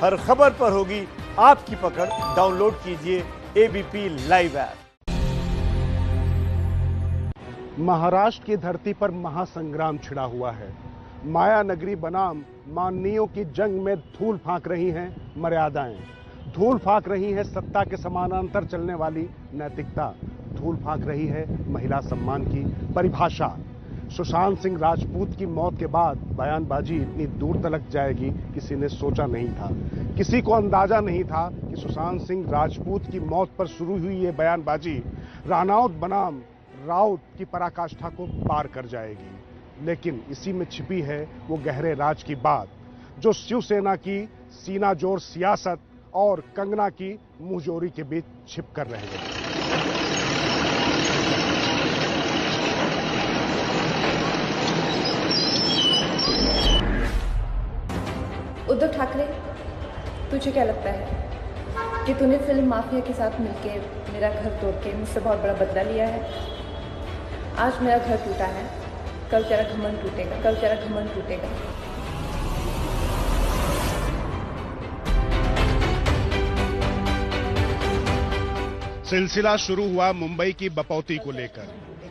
हर खबर पर होगी आपकी पकड़। डाउनलोड कीजिए एबीपी लाइव ऐप। महाराष्ट्र की धरती पर महासंग्राम छिड़ा हुआ है। माया नगरी बनाम माननीयों की जंग में धूल फांक रही हैं मर्यादाएं, धूल फांक रही है सत्ता के समानांतर चलने वाली नैतिकता, धूल फांक रही है महिला सम्मान की परिभाषा। सुशांत सिंह राजपूत की मौत के बाद बयानबाजी इतनी दूर तलक जाएगी किसी ने सोचा नहीं था। किसी को अंदाजा नहीं था कि सुशांत सिंह राजपूत की मौत पर शुरू हुई ये बयानबाजी राणौत बनाम राउत की पराकाष्ठा को पार कर जाएगी। लेकिन इसी में छिपी है वो गहरे राज की बात, जो शिवसेना की सीना जोड़ सियासत और कंगना की मुंहजोरी के बीच छिप कर रह गई। उद्धव ठाकरे, तुझे क्या लगता है कि तूने फिल्म माफिया के साथ मिलके मेरा घर तोड़ के मुझसे बहुत बड़ा बदला लिया है? आज मेरा घर टूटा है, कल तेरा घमंड टूटेगा, कल तेरा घमंड टूटेगा। सिलसिला शुरू हुआ मुंबई की बपौती को लेकर।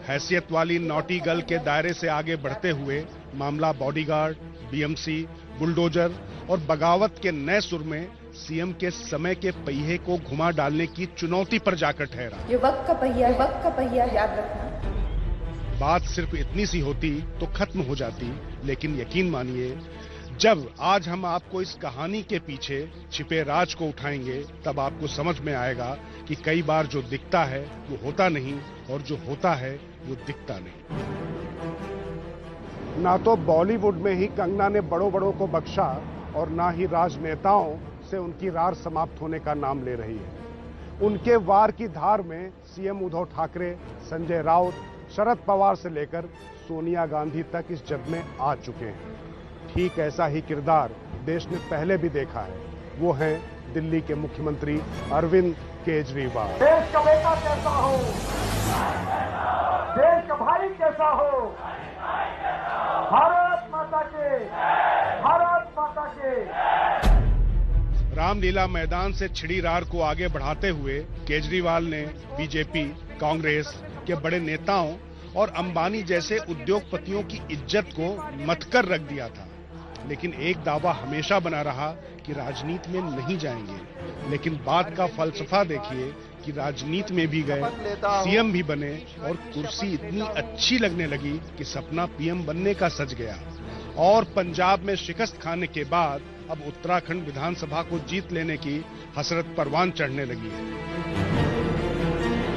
हैसियत वाली नॉटी गर्ल के दायरे से आगे बढ़ते हुए मामला बॉडीगार्ड, बीएमसी, बुलडोजर और बगावत के नए सुर में सीएम के समय के पहिए को घुमा डालने की चुनौती पर जाकर ठहरा। ये वक्त का पहिया याद रखना। बात सिर्फ इतनी सी होती तो खत्म हो जाती, लेकिन यकीन मानिए जब आज हम आपको इस कहानी के पीछे छिपे राज को उठाएंगे तब आपको समझ में आएगा कि कई बार जो दिखता है वो होता नहीं और जो होता है वो दिखता नहीं। ना तो बॉलीवुड में ही कंगना ने बड़ों बड़ों को बख्शा और ना ही राजनेताओं से उनकी रार समाप्त होने का नाम ले रही है। उनके वार की धार में सीएम उद्धव ठाकरे, संजय राउत, शरद पवार से लेकर सोनिया गांधी तक इस जग में आ चुके हैं। ठीक ऐसा ही किरदार देश ने पहले भी देखा है। वो हैं दिल्ली के मुख्यमंत्री अरविंद केजरीवाल। देश का बेटा कैसा हो, देश का भाई कैसा हो, भारत माता के, भारत माता के। रामलीला मैदान से छिड़ी रार को आगे बढ़ाते हुए केजरीवाल ने बीजेपी, कांग्रेस के बड़े नेताओं और अंबानी जैसे उद्योगपतियों की इज्जत को मथकर रख दिया था। लेकिन एक दावा हमेशा बना रहा कि राजनीति में नहीं जाएंगे। लेकिन बात का फलसफा देखिए कि राजनीति में भी गए, सीएम भी बने और कुर्सी इतनी अच्छी लगने लगी कि सपना पीएम बनने का सज गया। और पंजाब में शिकस्त खाने के बाद अब उत्तराखंड विधानसभा को जीत लेने की हसरत परवान चढ़ने लगी है।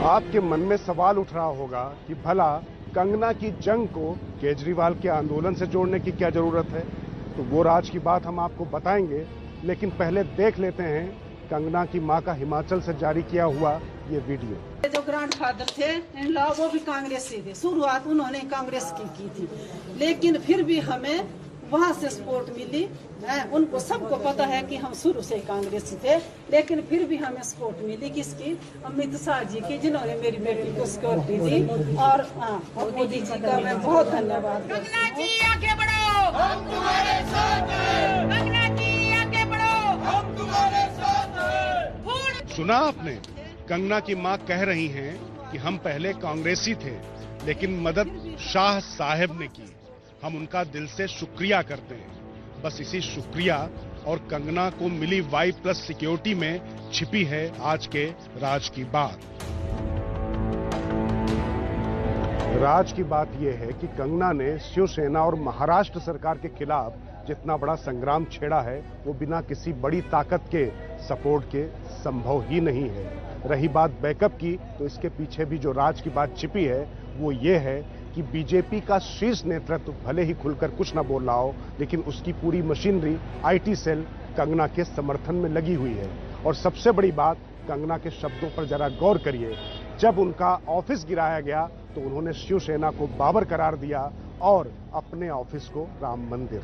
आपके मन में सवाल उठ रहा होगा कि भला कंगना की जंग को केजरीवाल के आंदोलन से जोड़ने की क्या जरूरत है? तो वो राज की बात हम आपको बताएंगे, लेकिन पहले देख लेते हैं कंगना की मां का हिमाचल से जारी किया हुआ ये वीडियो। जो ग्रैंडफादर थे इन लॉ वो भी कांग्रेस से थे, शुरुआत उन्होंने कांग्रेस की थी, लेकिन फिर भी हमें वहां से सपोर्ट मिली है। उनको सबको पता है कि हम शुरू से कांग्रेसी थे, लेकिन फिर भी हमें सपोर्ट मिली किसकी? अमित शाह जी की, जिन्होंने मेरी बेटी को सिक्योरिटी दी। और मोदी जी का मैं बहुत धन्यवाद करती हूँ। आगे बढ़ो, हम तुम्हारे साथ हैं। कंगना जी आगे बढ़ो, हम तुम्हारे साथ हैं। सुना आपने? कंगना की मां कह रही हैं कि हम पहले कांग्रेसी थे, लेकिन मदद शाह साहब ने की। हम उनका दिल से शुक्रिया करते हैं। बस इसी शुक्रिया और कंगना को मिली Y+ सिक्योरिटी में छिपी है आज के राज की बात। राज की बात यह है कि कंगना ने शिवसेना और महाराष्ट्र सरकार के खिलाफ जितना बड़ा संग्राम छेड़ा है वो बिना किसी बड़ी ताकत के सपोर्ट के संभव ही नहीं है। रही बात बैकअप की, तो इसके पीछे भी जो राज की बात छिपी है वो ये है कि बीजेपी का शीर्ष नेतृत्व भले ही खुलकर कुछ ना बोल रहा हो, लेकिन उसकी पूरी मशीनरी आईटी सेल कंगना के समर्थन में लगी हुई है। और सबसे बड़ी बात, कंगना के शब्दों पर जरा गौर करिए। जब उनका ऑफिस गिराया गया तो उन्होंने शिवसेना को बाबर करार दिया और अपने ऑफिस को राम मंदिर।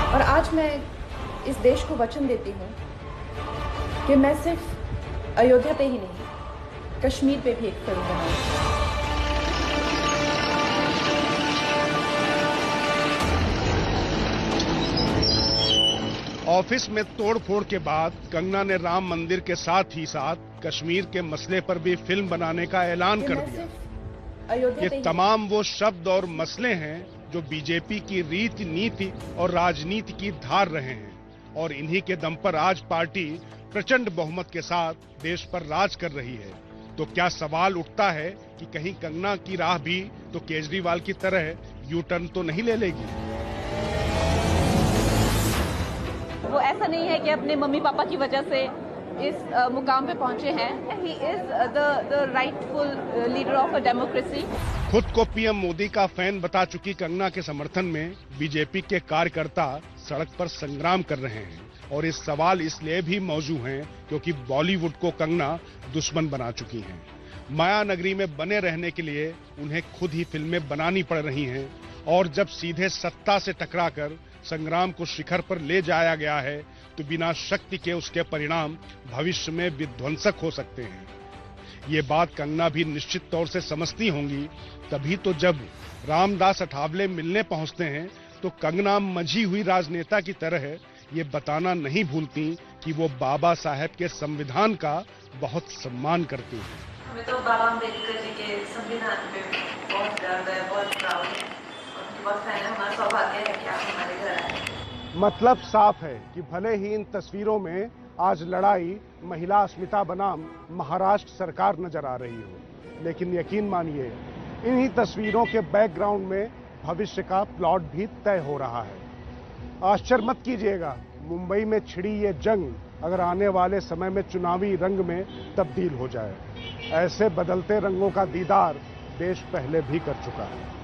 और आज मैं इस देश को वचन देती हूँ कि मैं सिर्फ अयोध्या पे ही नहीं, कश्मीर पे भी एक फिल्म बनाऊंगी। ऑफिस में तोड़फोड़ के बाद कंगना ने राम मंदिर के साथ ही साथ कश्मीर के मसले पर भी फिल्म बनाने का ऐलान कर दिया। ये तमाम वो शब्द और मसले हैं जो बीजेपी की रीति नीति और राजनीति की धार रहे हैं, और इन्हीं के दम पर आज पार्टी प्रचंड बहुमत के साथ देश पर राज कर रही है। तो क्या सवाल उठता है कि कहीं कंगना की राह भी तो केजरीवाल की तरह यू टर्न तो नहीं ले लेगी? वो ऐसा नहीं है कि अपने मम्मी पापा की वजह से इस मुकाम पे पहुंचे हैं। He is the rightful leader of a democracy. खुद को पीएम मोदी का फैन बता चुकी कंगना के समर्थन में बीजेपी के कार्यकर्ता सड़क पर संग्राम कर रहे हैं, और इस सवाल इसलिए भी मौजूद हैं क्योंकि बॉलीवुड को कंगना दुश्मन बना चुकी हैं। माया नगरी में बने रहने के लिए उन्हें खुद ही फिल्में बनानी पड़ रही हैं, और जब सीधे सत्ता से टकराकर संग्राम को शिखर पर ले जाया गया है तो बिना शक्ति के उसके परिणाम भविष्य में विध्वंसक हो सकते हैं। ये बात कंगना भी निश्चित तौर से समझती होंगी, तभी तो जब रामदास अठावले मिलने पहुंचते हैं तो कंगना मंझी हुई राजनेता की तरह ये बताना नहीं भूलती कि वो बाबा साहेब के संविधान का बहुत सम्मान करती हैं। हमें तो बाबा अम्बेडकर जी के संविधान पे बहुत गर्व है, बहुत प्राउड है, बहुत फैन है। हमारा सौभाग्य है कि आप हमारे घर आए। मतलब साफ है कि भले ही इन तस्वीरों में आज लड़ाई महिला अस्मिता बनाम महाराष्ट्र सरकार नजर आ रही हो, लेकिन यकीन मानिए इन्हीं तस्वीरों के बैकग्राउंड में भविष्य का प्लॉट भी तय हो रहा है। आश्चर्य मत कीजिएगा मुंबई में छिड़ी ये जंग अगर आने वाले समय में चुनावी रंग में तब्दील हो जाए। ऐसे बदलते रंगों का दीदार देश पहले भी कर चुका है।